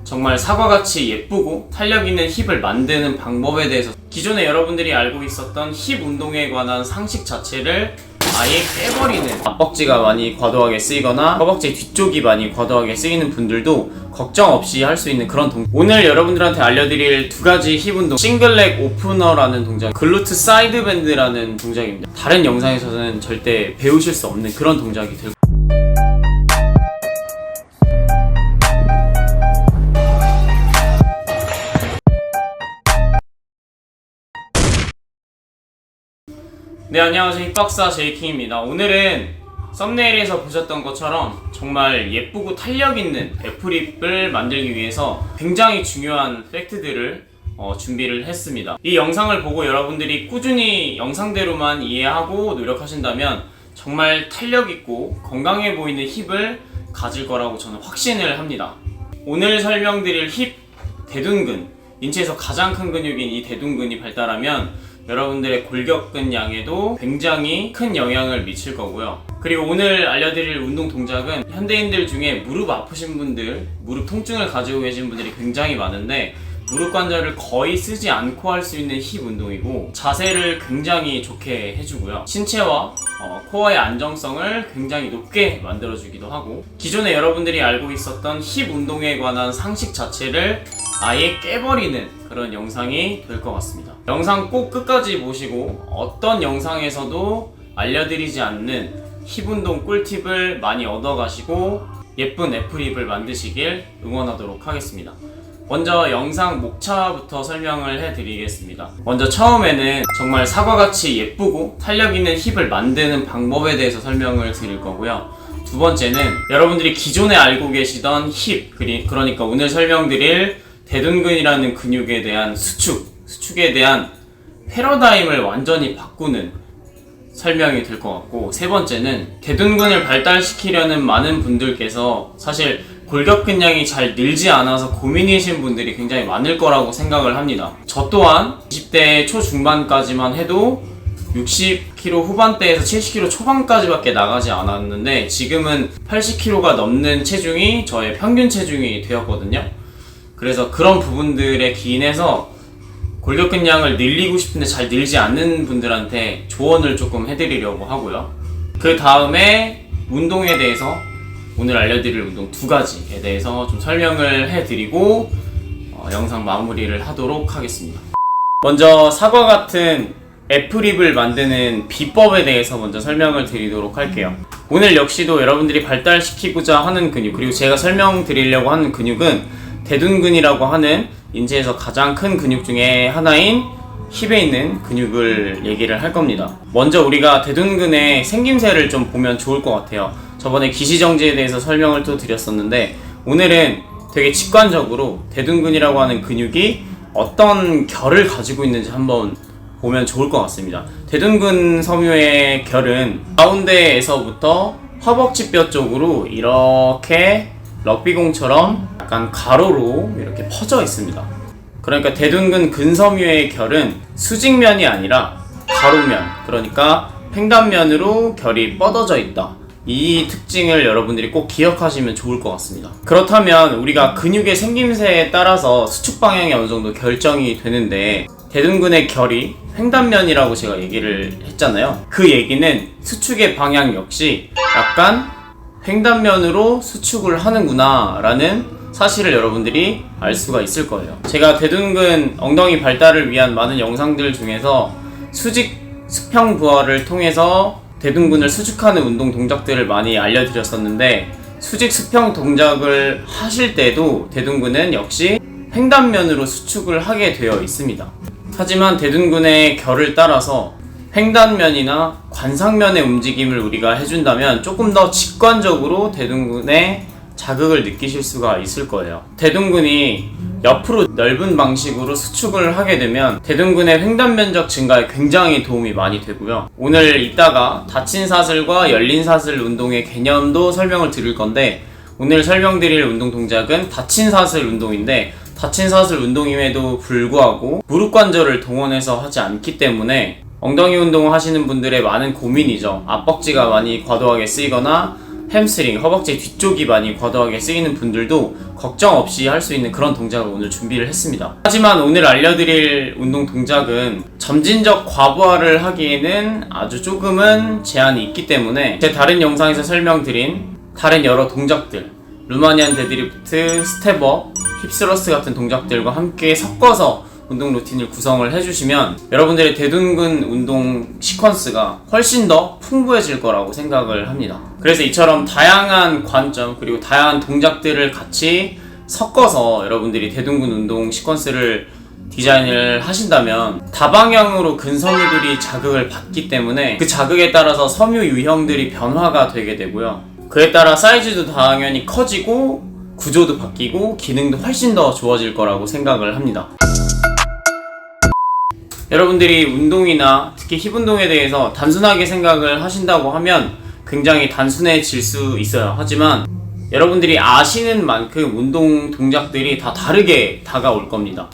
정말 사과같이 예쁘고 탄력 있는 힙을 만드는 방법에 대해서 기존에 여러분들이 알고 있었던 힙 운동에 관한 상식 자체를 아예 깨버리는, 앞벅지가 많이 과도하게 쓰이거나 허벅지 뒤쪽이 많이 과도하게 쓰이는 분들도 걱정 없이 할 수 있는 그런 동작. 오늘 여러분들한테 알려드릴 두 가지 힙 운동, 싱글렉 오프너라는 동작, 글루트 사이드 밴드라는 동작입니다. 다른 영상에서는 절대 배우실 수 없는 그런 동작이 될 거예요. 네, 안녕하세요. 힙박사 제이킹입니다. 오늘은 썸네일에서 보셨던 것처럼 정말 예쁘고 탄력 있는 애플힙을 만들기 위해서 굉장히 중요한 팩트들을 준비를 했습니다. 이 영상을 보고 여러분들이 꾸준히 영상대로만 이해하고 노력하신다면 정말 탄력 있고 건강해 보이는 힙을 가질 거라고 저는 확신을 합니다. 오늘 설명드릴 힙 대둔근, 인체에서 가장 큰 근육인 이 대둔근이 발달하면 여러분들의 골격근 양에도 굉장히 큰 영향을 미칠 거고요. 그리고 오늘 알려드릴 운동 동작은 현대인들 중에 무릎 아프신 분들, 무릎 통증을 가지고 계신 분들이 굉장히 많은데 무릎 관절을 거의 쓰지 않고 할 수 있는 힙 운동이고 자세를 굉장히 좋게 해주고요. 신체와 코어의 안정성을 굉장히 높게 만들어주기도 하고 기존에 여러분들이 알고 있었던 힙 운동에 관한 상식 자체를 아예 깨버리는 그런 영상이 될 것 같습니다. 영상 꼭 끝까지 보시고 어떤 영상에서도 알려드리지 않는 힙 운동 꿀팁을 많이 얻어가시고 예쁜 애플힙을 만드시길 응원하도록 하겠습니다. 먼저 영상 목차부터 설명을 해드리겠습니다. 먼저 처음에는 정말 사과같이 예쁘고 탄력 있는 힙을 만드는 방법에 대해서 설명을 드릴 거고요. 두 번째는 여러분들이 기존에 알고 계시던 힙, 그러니까 오늘 설명드릴 대둔근이라는 근육에 대한 수축에 대한 패러다임을 완전히 바꾸는 설명이 될 것 같고, 세 번째는 대둔근을 발달시키려는 많은 분들께서 사실 골격근량이 잘 늘지 않아서 고민이신 분들이 굉장히 많을 거라고 생각을 합니다. 저 또한 20대 초중반까지만 해도 60kg 후반대에서 70kg 초반까지밖에 나가지 않았는데 지금은 80kg가 넘는 체중이 저의 평균 체중이 되었거든요. 그래서 그런 부분들에 기인해서 골격근량을 늘리고 싶은데 잘 늘지 않는 분들한테 조언을 조금 해드리려고 하고요. 그 다음에 운동에 대해서 오늘 알려드릴 운동 두 가지에 대해서 좀 설명을 해드리고 영상 마무리를 하도록 하겠습니다. 먼저 사과 같은 애플힙을 만드는 비법에 대해서 먼저 설명을 드리도록 할게요. 오늘 역시도 여러분들이 발달시키고자 하는 근육, 그리고 제가 설명드리려고 하는 근육은 대둔근이라고 하는 인체에서 가장 큰 근육 중에 하나인 힙에 있는 근육을 얘기를 할 겁니다. 먼저 우리가 대둔근의 생김새를 좀 보면 좋을 것 같아요. 저번에 기시정지에 대해서 설명을 또 드렸었는데 오늘은 되게 직관적으로 대둔근이라고 하는 근육이 어떤 결을 가지고 있는지 한번 보면 좋을 것 같습니다. 대둔근 섬유의 결은 가운데에서부터 허벅지뼈 쪽으로 이렇게 럭비공처럼 약간 가로로 이렇게 퍼져 있습니다. 그러니까 대둔근 근섬유의 결은 수직면이 아니라 가로면, 그러니까 횡단면으로 결이 뻗어져 있다. 이 특징을 여러분들이 꼭 기억하시면 좋을 것 같습니다. 그렇다면 우리가 근육의 생김새에 따라서 수축 방향이 어느 정도 결정이 되는데 대둔근의 결이 횡단면이라고 제가 얘기를 했잖아요. 그 얘기는 수축의 방향 역시 약간 횡단면으로 수축을 하는구나 라는 사실을 여러분들이 알 수가 있을 거예요. 제가 대둔근 엉덩이 발달을 위한 많은 영상들 중에서 수직 수평 부하를 통해서 대둔근을 수축하는 운동 동작들을 많이 알려드렸었는데 수직 수평 동작을 하실 때도 대둔근은 역시 횡단면으로 수축을 하게 되어 있습니다. 하지만 대둔근의 결을 따라서 횡단면이나 관상면의 움직임을 우리가 해준다면 조금 더 직관적으로 대둔근의 자극을 느끼실 수가 있을 거예요. 대둔근이 옆으로 넓은 방식으로 수축을 하게 되면 대둔근의 횡단면적 증가에 굉장히 도움이 많이 되고요. 오늘 이따가 닫힌 사슬과 열린 사슬 운동의 개념도 설명을 드릴 건데 오늘 설명드릴 운동 동작은 닫힌 사슬 운동인데 닫힌 사슬 운동임에도 불구하고 무릎 관절을 동원해서 하지 않기 때문에 엉덩이 운동을 하시는 분들의 많은 고민이죠. 앞벅지가 많이 과도하게 쓰이거나 햄스트링, 허벅지 뒤쪽이 많이 과도하게 쓰이는 분들도 걱정 없이 할 수 있는 그런 동작을 오늘 준비를 했습니다. 하지만 오늘 알려드릴 운동 동작은 점진적 과부하를 하기에는 아주 조금은 제한이 있기 때문에 제 다른 영상에서 설명드린 다른 여러 동작들, 루마니안 데드리프트, 스텝업, 힙스러스트 같은 동작들과 함께 섞어서 운동 루틴을 구성을 해주시면 여러분들의 대둔근 운동 시퀀스가 훨씬 더 풍부해질 거라고 생각을 합니다. 그래서 이처럼 다양한 관점 그리고 다양한 동작들을 같이 섞어서 여러분들이 대둔근 운동 시퀀스를 디자인을 하신다면 다방향으로 근섬유들이 자극을 받기 때문에 그 자극에 따라서 섬유 유형들이 변화가 되게 되고요. 그에 따라 사이즈도 당연히 커지고 구조도 바뀌고 기능도 훨씬 더 좋아질 거라고 생각을 합니다. 여러분들이 운동이나 특히 힙 운동에 대해서 단순하게 생각을 하신다고 하면 굉장히 단순해질 수 있어요. 하지만 여러분들이 아시는 만큼 운동 동작들이 다 다르게 다가올 겁니다.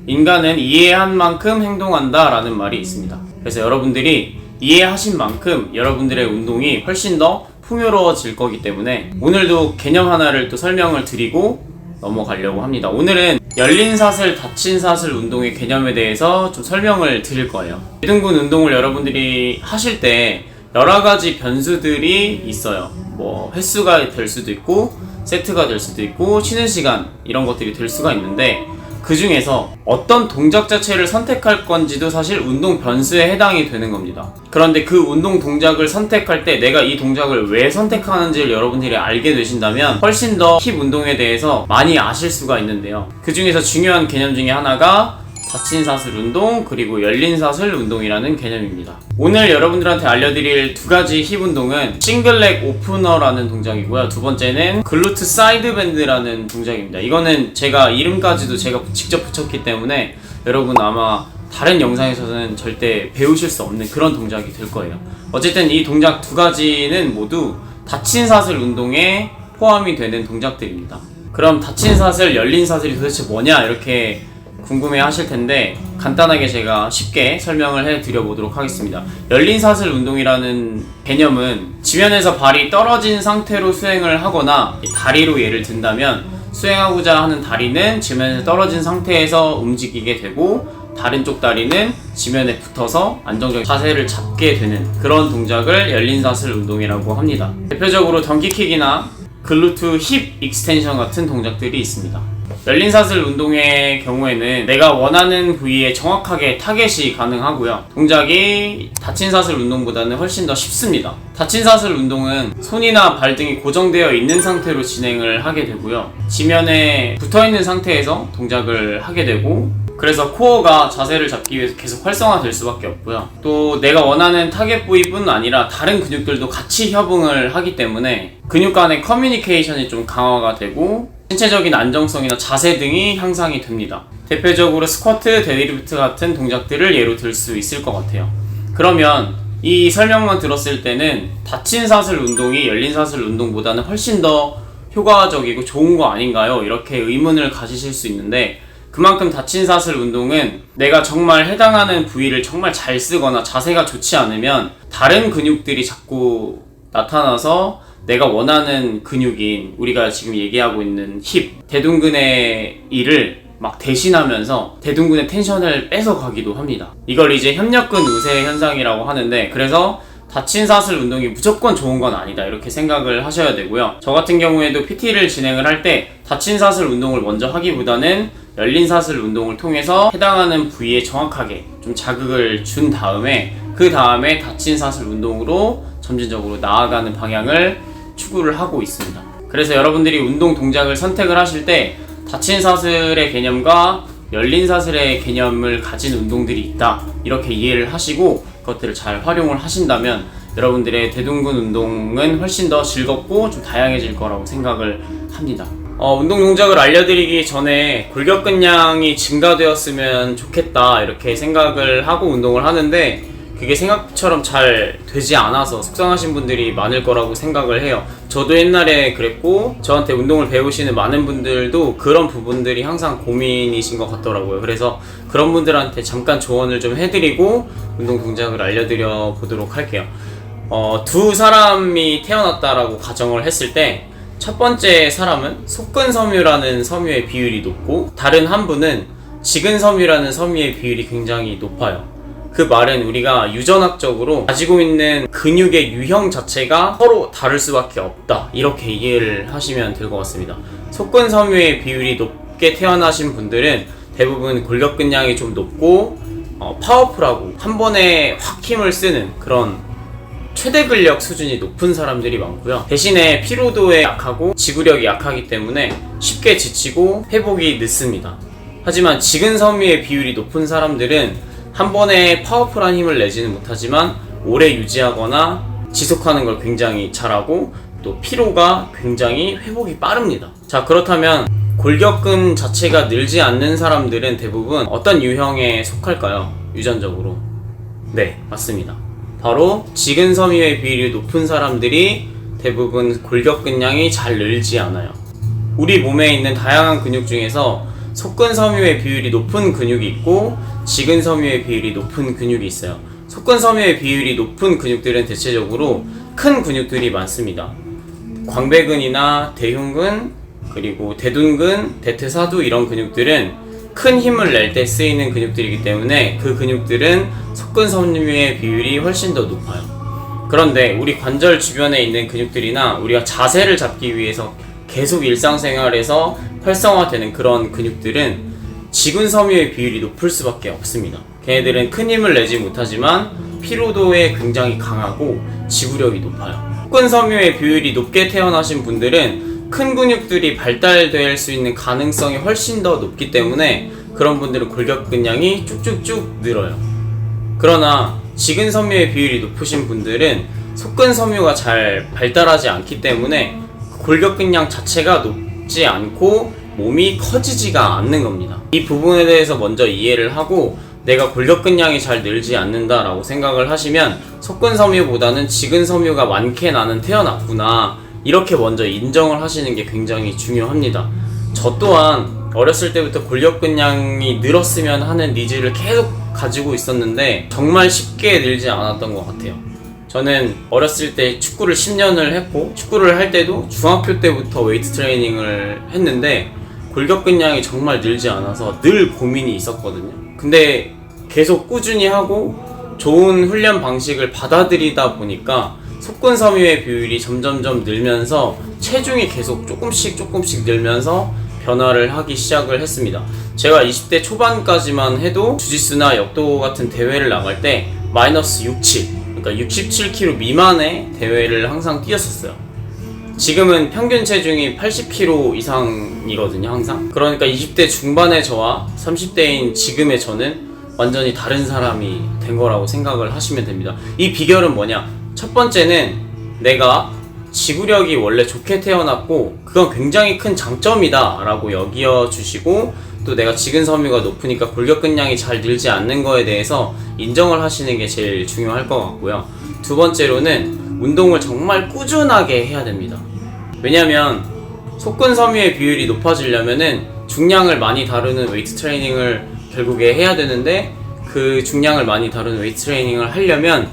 인간은 이해한 만큼 행동한다 라는 말이 있습니다. 그래서 여러분들이 이해하신 만큼 여러분들의 운동이 훨씬 더 풍요로워질 거기 때문에 오늘도 개념 하나를 또 설명을 드리고 넘어가려고 합니다. 오늘은 열린 사슬, 닫힌 사슬 운동의 개념에 대해서 좀 설명을 드릴 거예요. 대둔근 운동을 여러분들이 하실 때 여러 가지 변수들이 있어요. 뭐 횟수가 될 수도 있고 세트가 될 수도 있고 쉬는 시간 이런 것들이 될 수가 있는데 그 중에서 어떤 동작 자체를 선택할 건지도 사실 운동 변수에 해당이 되는 겁니다. 그런데 그 운동 동작을 선택할 때 내가 이 동작을 왜 선택하는지를 여러분들이 알게 되신다면 훨씬 더 힙 운동에 대해서 많이 아실 수가 있는데요. 그 중에서 중요한 개념 중에 하나가 닫힌 사슬 운동 그리고 열린 사슬 운동이라는 개념입니다. 오늘 여러분들한테 알려드릴 두 가지 힙 운동은 싱글렉 오프너라는 동작이고요. 두 번째는 글루트 사이드 밴드라는 동작입니다. 이거는 제가 이름까지도 제가 직접 붙였기 때문에 여러분 아마 다른 영상에서는 절대 배우실 수 없는 그런 동작이 될 거예요. 어쨌든 이 동작 두 가지는 모두 닫힌 사슬 운동에 포함이 되는 동작들입니다. 그럼 닫힌 사슬, 열린 사슬이 도대체 뭐냐 이렇게 궁금해 하실 텐데 간단하게 제가 쉽게 설명을 해 드려 보도록 하겠습니다. 열린 사슬 운동이라는 개념은 지면에서 발이 떨어진 상태로 수행을 하거나 다리로 예를 든다면 수행하고자 하는 다리는 지면에서 떨어진 상태에서 움직이게 되고 다른 쪽 다리는 지면에 붙어서 안정적인 자세를 잡게 되는 그런 동작을 열린 사슬 운동이라고 합니다. 대표적으로 던키킥이나 글루트 힙 익스텐션 같은 동작들이 있습니다. 열린 사슬 운동의 경우에는 내가 원하는 부위에 정확하게 타겟이 가능하고요. 동작이 닫힌 사슬 운동보다는 훨씬 더 쉽습니다. 닫힌 사슬 운동은 손이나 발 등이 고정되어 있는 상태로 진행을 하게 되고요. 지면에 붙어있는 상태에서 동작을 하게 되고 그래서 코어가 자세를 잡기 위해서 계속 활성화될 수밖에 없고요. 또 내가 원하는 타겟 부위뿐 아니라 다른 근육들도 같이 협응을 하기 때문에 근육 간의 커뮤니케이션이 좀 강화가 되고 신체적인 안정성이나 자세 등이 향상이 됩니다. 대표적으로 스쿼트, 데드리프트 같은 동작들을 예로 들 수 있을 것 같아요. 그러면 이 설명만 들었을 때는 닫힌 사슬 운동이 열린 사슬 운동보다는 훨씬 더 효과적이고 좋은 거 아닌가요? 이렇게 의문을 가지실 수 있는데 그만큼 닫힌 사슬 운동은 내가 정말 해당하는 부위를 정말 잘 쓰거나 자세가 좋지 않으면 다른 근육들이 자꾸 나타나서 내가 원하는 근육인 우리가 지금 얘기하고 있는 힙, 대둔근의 일을 막 대신하면서 대둔근의 텐션을 뺏어가기도 합니다. 이걸 이제 협력근 우세 현상이라고 하는데 그래서 닫힌 사슬 운동이 무조건 좋은 건 아니다 이렇게 생각을 하셔야 되고요. 저 같은 경우에도 PT를 진행을 할 때 닫힌 사슬 운동을 먼저 하기보다는 열린 사슬 운동을 통해서 해당하는 부위에 정확하게 좀 자극을 준 다음에 그 다음에 닫힌 사슬 운동으로 점진적으로 나아가는 방향을 추구를 하고 있습니다. 그래서 여러분들이 운동 동작을 선택을 하실 때 닫힌 사슬의 개념과 열린 사슬의 개념을 가진 운동들이 있다 이렇게 이해를 하시고 그것들을 잘 활용을 하신다면 여러분들의 대둔근 운동은 훨씬 더 즐겁고 좀 다양해질 거라고 생각을 합니다. 운동 동작을 알려드리기 전에 골격근량이 증가되었으면 좋겠다 이렇게 생각을 하고 운동을 하는데 그게 생각처럼 잘 되지 않아서 속상하신 분들이 많을 거라고 생각을 해요. 저도 옛날에 그랬고 저한테 운동을 배우시는 많은 분들도 그런 부분들이 항상 고민이신 것 같더라고요. 그래서 그런 분들한테 잠깐 조언을 좀 해드리고 운동 동작을 알려드려 보도록 할게요. 두 사람이 태어났다라고 가정을 했을 때 첫 번째 사람은 속근섬유라는 섬유의 비율이 높고 다른 한 분은 지근섬유라는 섬유의 비율이 굉장히 높아요. 그 말은 우리가 유전학적으로 가지고 있는 근육의 유형 자체가 서로 다를 수밖에 없다, 이렇게 이해를 하시면 될 것 같습니다. 속근섬유의 비율이 높게 태어나신 분들은 대부분 골격근량이 좀 높고 파워풀하고 한 번에 확 힘을 쓰는 그런 최대 근력 수준이 높은 사람들이 많고요. 대신에 피로도에 약하고 지구력이 약하기 때문에 쉽게 지치고 회복이 늦습니다. 하지만 지근섬유의 비율이 높은 사람들은 한 번에 파워풀한 힘을 내지는 못하지만 오래 유지하거나 지속하는 걸 굉장히 잘하고 또 피로가 굉장히 회복이 빠릅니다. 자, 그렇다면 골격근 자체가 늘지 않는 사람들은 대부분 어떤 유형에 속할까요? 유전적으로. 네, 맞습니다. 바로 지근섬유의 비율이 높은 사람들이 대부분 골격근량이 잘 늘지 않아요. 우리 몸에 있는 다양한 근육 중에서 속근섬유의 비율이 높은 근육이 있고 지근섬유의 비율이 높은 근육이 있어요. 속근섬유의 비율이 높은 근육들은 대체적으로 큰 근육들이 많습니다. 광배근이나 대흉근, 그리고 대둔근, 대퇴사두 이런 근육들은 큰 힘을 낼 때 쓰이는 근육들이기 때문에 그 근육들은 속근섬유의 비율이 훨씬 더 높아요. 그런데 우리 관절 주변에 있는 근육들이나 우리가 자세를 잡기 위해서 계속 일상생활에서 활성화되는 그런 근육들은 지근섬유의 비율이 높을 수밖에 없습니다. 걔네들은 큰 힘을 내지 못하지만 피로도에 굉장히 강하고 지구력이 높아요. 속근섬유의 비율이 높게 태어나신 분들은 큰 근육들이 발달될 수 있는 가능성이 훨씬 더 높기 때문에 그런 분들은 골격근량이 쭉쭉쭉 늘어요. 그러나 지근섬유의 비율이 높으신 분들은 속근섬유가 잘 발달하지 않기 때문에 골격근량 자체가 높지 않고 몸이 커지지가 않는 겁니다. 이 부분에 대해서 먼저 이해를 하고 내가 골격근량이 잘 늘지 않는다라고 생각을 하시면 속근섬유보다는 지근섬유가 많게 나는 태어났구나, 이렇게 먼저 인정을 하시는 게 굉장히 중요합니다. 저 또한 어렸을 때부터 골격근량이 늘었으면 하는 니즈를 계속 가지고 있었는데 정말 쉽게 늘지 않았던 것 같아요. 저는 어렸을 때 축구를 10년을 했고 축구를 할 때도 중학교 때부터 웨이트 트레이닝을 했는데 골격근량이 정말 늘지 않아서 늘 고민이 있었거든요. 근데 계속 꾸준히 하고 좋은 훈련 방식을 받아들이다 보니까 속근섬유의 비율이 점점점 늘면서 체중이 계속 조금씩 늘면서 변화를 하기 시작을 했습니다. 제가 20대 초반까지만 해도 주짓수나 역도 같은 대회를 나갈 때 마이너스 67, 그러니까 67kg 미만의 대회를 항상 뛰었었어요. 지금은 평균 체중이 80kg 이상이거든요, 항상. 그러니까 20대 중반의 저와 30대인 지금의 저는 완전히 다른 사람이 된 거라고 생각을 하시면 됩니다. 이 비결은 뭐냐? 첫 번째는 내가 지구력이 원래 좋게 태어났고 그건 굉장히 큰 장점이다 라고 여겨주시고, 또 내가 지근섬유가 높으니까 골격근량이 잘 늘지 않는 거에 대해서 인정을 하시는 게 제일 중요할 것 같고요. 두 번째로는 운동을 정말 꾸준하게 해야 됩니다. 왜냐면 속근섬유의 비율이 높아지려면은 중량을 많이 다루는 웨이트 트레이닝을 결국에 해야 되는데, 그 중량을 많이 다루는 웨이트 트레이닝을 하려면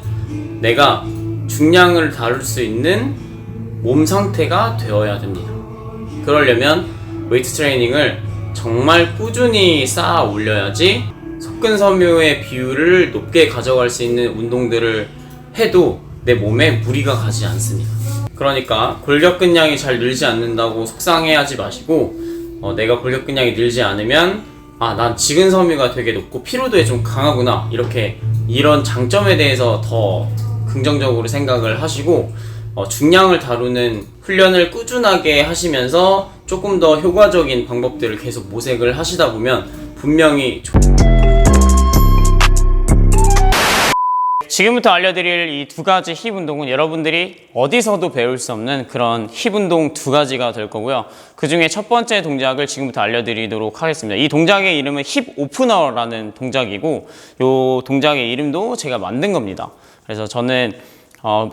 내가 중량을 다룰 수 있는 몸 상태가 되어야 됩니다. 그러려면 웨이트 트레이닝을 정말 꾸준히 쌓아 올려야지 속근섬유의 비율을 높게 가져갈 수 있는 운동들을 해도 내 몸에 무리가 가지 않습니다. 그러니까 골격근량이 잘 늘지 않는다고 속상해하지 마시고 내가 골격근량이 늘지 않으면 난 지근섬유가 되게 높고 피로도에 좀 강하구나, 이런 장점에 대해서 더 긍정적으로 생각을 하시고 중량을 다루는 훈련을 꾸준하게 하시면서 조금 더 효과적인 방법들을 계속 모색을 하시다 보면 분명히 지금부터 알려드릴 이 두 가지 힙 운동은 여러분들이 어디서도 배울 수 없는 그런 힙 운동 두 가지가 될 거고요. 그 중에 첫 번째 동작을 지금부터 알려드리도록 하겠습니다. 이 동작의 이름은 힙 오프너라는 동작이고, 이 동작의 이름도 제가 만든 겁니다. 그래서 저는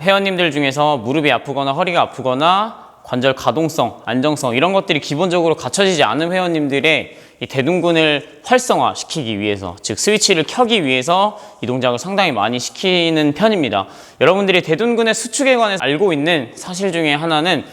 회원님들 중에서 무릎이 아프거나 허리가 아프거나 관절 가동성, 안정성 이런 것들이 기본적으로 갖춰지지 않은 회원님들의 이 대둔근을 활성화시키기 위해서, 즉 스위치를 켜기 위해서 이 동작을 상당히 많이 시키는 편입니다. 여러분들이 대둔근의 수축에 관해서 알고 있는 사실 중에 하나는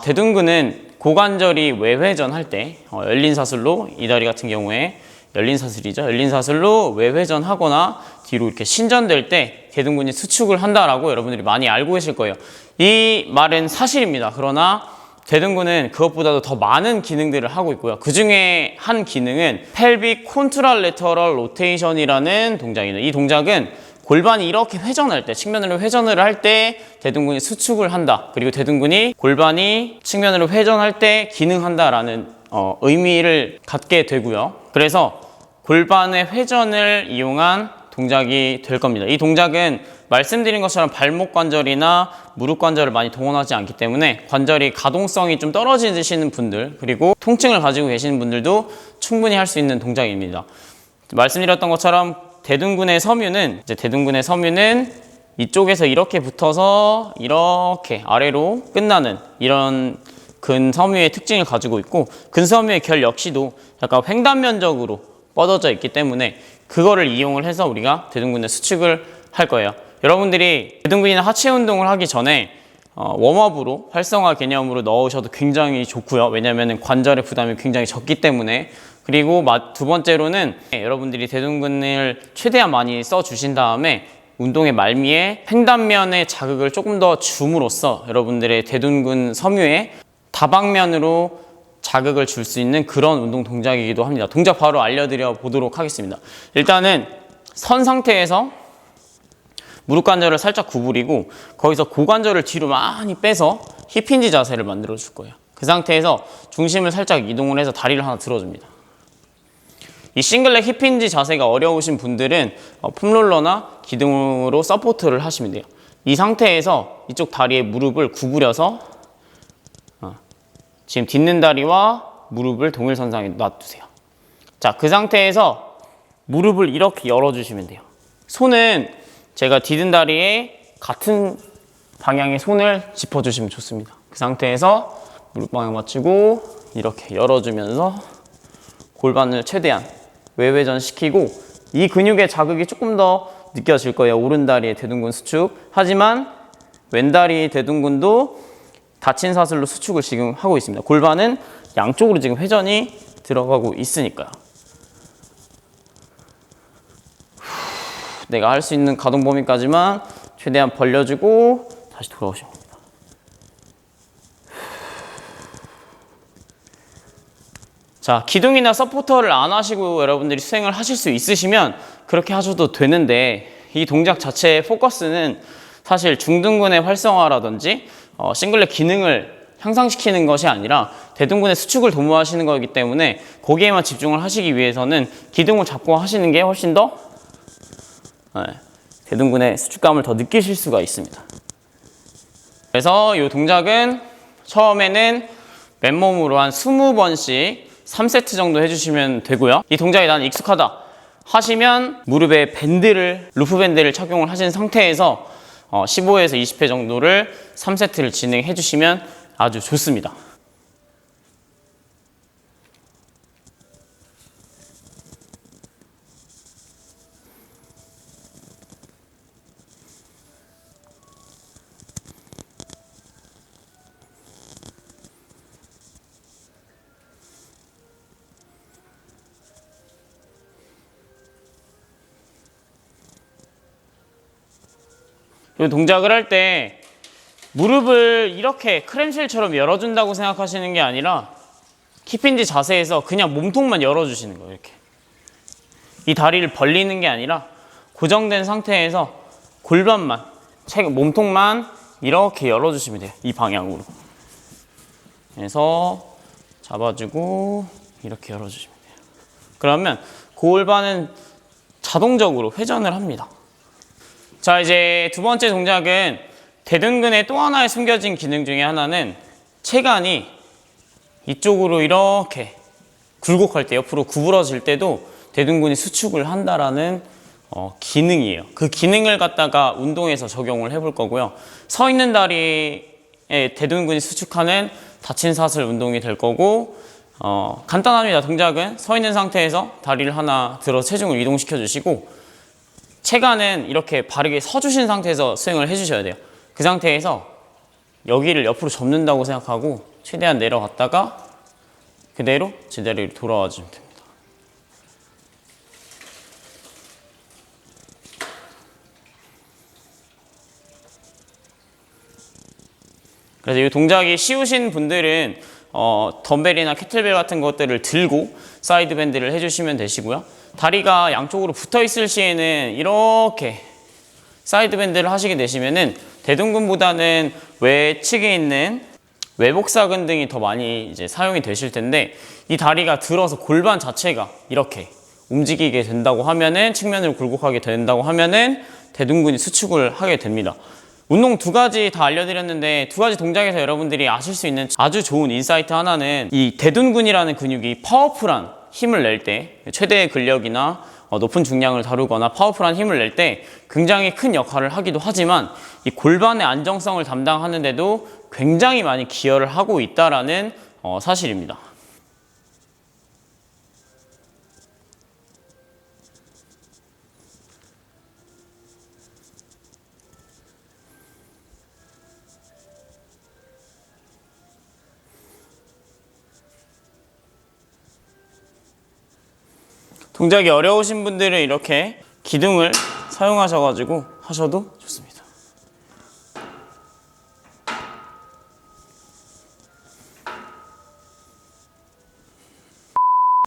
대둔근은 고관절이 외회전할 때 열린 사슬로, 이 다리 같은 경우에 열린 사슬이죠. 열린 사슬로 외회전하거나 뒤로 이렇게 신전될 때 대둔근이 수축을 한다라고 여러분들이 많이 알고 계실 거예요. 이 말은 사실입니다. 그러나 대둔근은 그것보다도 더 많은 기능들을 하고 있고요. 그 중에 한 기능은 pelvic contralateral rotation이라는 동작입니다. 이 동작은 골반이 이렇게 회전할 때, 측면으로 회전을 할 때 대둔근이 수축을 한다. 그리고 대둔근이 골반이 측면으로 회전할 때 기능한다라는 의미를 갖게 되고요. 그래서 골반의 회전을 이용한 동작이 될 겁니다. 이 동작은 말씀드린 것처럼 발목 관절이나 무릎 관절을 많이 동원하지 않기 때문에 관절이 가동성이 좀 떨어지시는 분들, 그리고 통증을 가지고 계시는 분들도 충분히 할 수 있는 동작입니다. 말씀드렸던 것처럼 대둔근의 섬유는 이쪽에서 이렇게 붙어서 이렇게 아래로 끝나는 이런 근섬유의 특징을 가지고 있고, 근섬유의 결 역시도 약간 횡단면적으로 뻗어져 있기 때문에 그거를 이용을 해서 우리가 대둔근의 수축을 할 거예요. 여러분들이 대둔근이나 하체 운동을 하기 전에 웜업으로 활성화 개념으로 넣으셔도 굉장히 좋고요. 왜냐하면 관절의 부담이 굉장히 적기 때문에. 그리고 두 번째로는 여러분들이 대둔근을 최대한 많이 써주신 다음에 운동의 말미에 횡단면의 자극을 조금 더 줌으로써 여러분들의 대둔근 섬유에 다방면으로 자극을 줄 수 있는 그런 운동 동작이기도 합니다. 동작 바로 알려드려 보도록 하겠습니다. 일단은 선 상태에서 무릎 관절을 살짝 구부리고 거기서 고관절을 뒤로 많이 빼서 힙힌지 자세를 만들어 줄 거예요. 그 상태에서 중심을 살짝 이동을 해서 다리를 하나 들어줍니다. 이 싱글렉 힙힌지 자세가 어려우신 분들은 폼롤러나 기둥으로 서포트를 하시면 돼요. 이 상태에서 이쪽 다리에 무릎을 구부려서 지금 딛는 다리와 무릎을 동일선상에 놔두세요. 자, 그 상태에서 무릎을 이렇게 열어주시면 돼요. 손은 제가 딛은 다리에 같은 방향의 손을 짚어주시면 좋습니다. 그 상태에서 무릎 방향 맞추고 이렇게 열어주면서 골반을 최대한 외회전시키고, 이 근육의 자극이 조금 더 느껴질 거예요. 오른다리의 대둔근 수축. 하지만 왼다리의 대둔근도 닫힌 사슬로 수축을 지금 하고 있습니다. 골반은 양쪽으로 지금 회전이 들어가고 있으니까요. 내가 할 수 있는 가동 범위까지만 최대한 벌려주고 다시 돌아오시면 됩니다. 자, 기둥이나 서포터를 안 하시고 여러분들이 수행을 하실 수 있으시면 그렇게 하셔도 되는데, 이 동작 자체의 포커스는 사실 중둔근의 활성화라든지 싱글렛 기능을 향상시키는 것이 아니라 대둔근의 수축을 도모하시는 거기 때문에 거기에만 집중을 하시기 위해서는 기둥을 잡고 하시는 게 훨씬 더 대둔근의 수축감을 더 느끼실 수가 있습니다. 그래서 이 동작은 처음에는 맨몸으로 한 20번씩 3세트 정도 해주시면 되고요. 이 동작이 나는 익숙하다 하시면 무릎에 루프 밴드를 착용을 하신 상태에서 15에서 20회 정도를 3세트를 진행해 주시면 아주 좋습니다. 이 동작을 할 때 무릎을 이렇게 크램쉘처럼 열어준다고 생각하시는 게 아니라 힙힌지 자세에서 그냥 몸통만 열어주시는 거예요. 이렇게 이 다리를 벌리는 게 아니라 고정된 상태에서 골반만, 몸통만 이렇게 열어주시면 돼요. 이 방향으로. 그래서 잡아주고 이렇게 열어주시면 돼요. 그러면 골반은 자동적으로 회전을 합니다. 자, 이제 두 번째 동작은 대둔근의 또 하나의 숨겨진 기능 중에 하나는 체간이 이쪽으로 이렇게 굴곡할 때, 옆으로 구부러질 때도 대둔근이 수축을 한다라는 기능이에요. 그 기능을 갖다가 운동에서 적용을 해볼 거고요. 서 있는 다리에 대둔근이 수축하는 닫힌 사슬 운동이 될 거고, 간단합니다. 동작은 서 있는 상태에서 다리를 하나 들어 체중을 이동시켜 주시고, 체간은 이렇게 바르게 서주신 상태에서 스윙을 해주셔야 돼요. 그 상태에서 여기를 옆으로 접는다고 생각하고 최대한 내려갔다가 그대로 제자리로 돌아와 주면 됩니다. 그래서 이 동작이 쉬우신 분들은 덤벨이나 캐틀벨 같은 것들을 들고 사이드 밴드를 해주시면 되시고요. 다리가 양쪽으로 붙어 있을 시에는 이렇게 사이드 밴드를 하시게 되시면은 대둔근보다는 외측에 있는 외복사근 등이 더 많이 이제 사용이 되실 텐데, 이 다리가 들어서 골반 자체가 이렇게 움직이게 된다고 하면은, 측면으로 굴곡하게 된다고 하면은 대둔근이 수축을 하게 됩니다. 운동 두 가지 다 알려드렸는데, 두 가지 동작에서 여러분들이 아실 수 있는 아주 좋은 인사이트 하나는, 이 대둔근이라는 근육이 파워풀한 힘을 낼 때, 최대의 근력이나 높은 중량을 다루거나 파워풀한 힘을 낼 때 굉장히 큰 역할을 하기도 하지만, 이 골반의 안정성을 담당하는데도 굉장히 많이 기여를 하고 있다라는 사실입니다. 동작이 어려우신 분들은 이렇게 기둥을 사용하셔가지고 하셔도 좋습니다.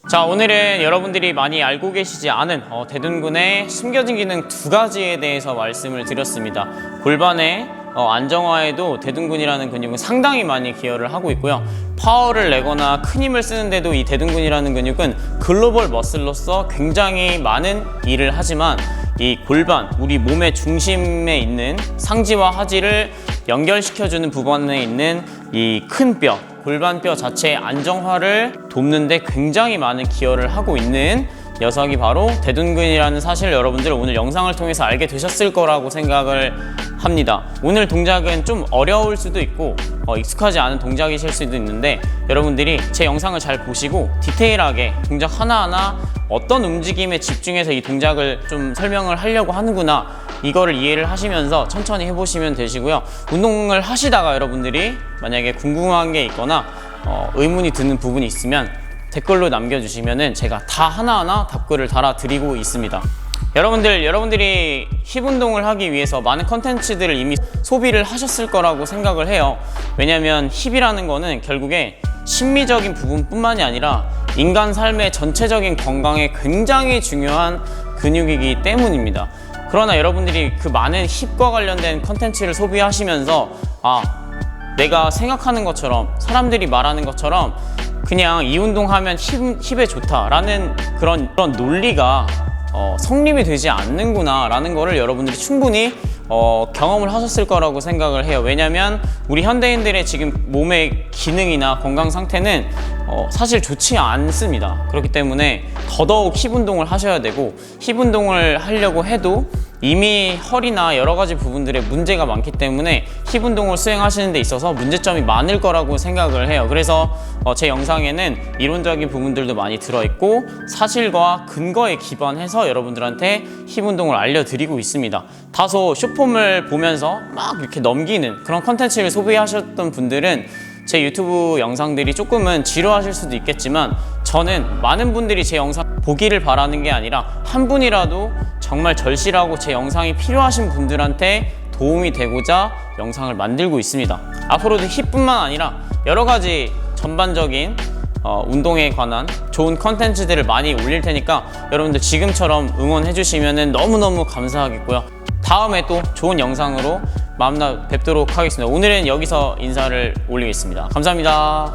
자, 오늘은 여러분들이 많이 알고 계시지 않은 대둔근의 숨겨진 기능 두 가지에 대해서 말씀을 드렸습니다. 골반의 안정화에도 대둔근이라는 근육은 상당히 많이 기여를 하고 있고요. 파워를 내거나 큰 힘을 쓰는데도 이 대둔근이라는 근육은 글로벌 머슬로서 굉장히 많은 일을 하지만, 이 골반, 우리 몸의 중심에 있는 상지와 하지를 연결시켜주는 부분에 있는 이 큰 뼈, 골반뼈 자체의 안정화를 돕는데 굉장히 많은 기여를 하고 있는 녀석이 바로 대둔근이라는 사실을 여러분들 오늘 영상을 통해서 알게 되셨을 거라고 생각을 합니다. 오늘 동작은 좀 어려울 수도 있고 익숙하지 않은 동작이실 수도 있는데, 여러분들이 제 영상을 잘 보시고 디테일하게 동작 하나하나 어떤 움직임에 집중해서 이 동작을 좀 설명을 하려고 하는구나, 이거를 이해를 하시면서 천천히 해보시면 되시고요. 운동을 하시다가 여러분들이 만약에 궁금한 게 있거나 의문이 드는 부분이 있으면 댓글로 남겨주시면은 제가 다 하나하나 답글을 달아드리고 있습니다. 여러분들이 힙 운동을 하기 위해서 많은 컨텐츠들을 이미 소비를 하셨을 거라고 생각을 해요. 왜냐면 힙이라는 거는 결국에 심미적인 부분뿐만이 아니라 인간 삶의 전체적인 건강에 굉장히 중요한 근육이기 때문입니다. 그러나 여러분들이 그 많은 힙과 관련된 컨텐츠를 소비하시면서 내가 생각하는 것처럼, 사람들이 말하는 것처럼 그냥 이 운동하면 힙에 좋다라는 그런 논리가 성립이 되지 않는구나 라는 거를 여러분들이 충분히 경험을 하셨을 거라고 생각을 해요. 왜냐면 우리 현대인들의 지금 몸의 기능이나 건강 상태는 사실 좋지 않습니다. 그렇기 때문에 더더욱 힙 운동을 하셔야 되고, 힙 운동을 하려고 해도 이미 허리나 여러 가지 부분들에 문제가 많기 때문에 힙 운동을 수행하시는 데 있어서 문제점이 많을 거라고 생각을 해요. 그래서 제 영상에는 이론적인 부분들도 많이 들어있고 사실과 근거에 기반해서 여러분들한테 힙 운동을 알려드리고 있습니다. 다소 숏폼을 보면서 막 이렇게 넘기는 그런 컨텐츠를 소비하셨던 분들은 제 유튜브 영상들이 조금은 지루하실 수도 있겠지만, 저는 많은 분들이 제 영상 보기를 바라는 게 아니라 한 분이라도 정말 절실하고 제 영상이 필요하신 분들한테 도움이 되고자 영상을 만들고 있습니다. 앞으로도 힙뿐만 아니라 여러 가지 전반적인 운동에 관한 좋은 컨텐츠들을 많이 올릴 테니까 여러분들 지금처럼 응원해 주시면 너무너무 감사하겠고요. 다음에 또 좋은 영상으로 만나 뵙도록 하겠습니다. 오늘은 여기서 인사를 올리겠습니다. 감사합니다.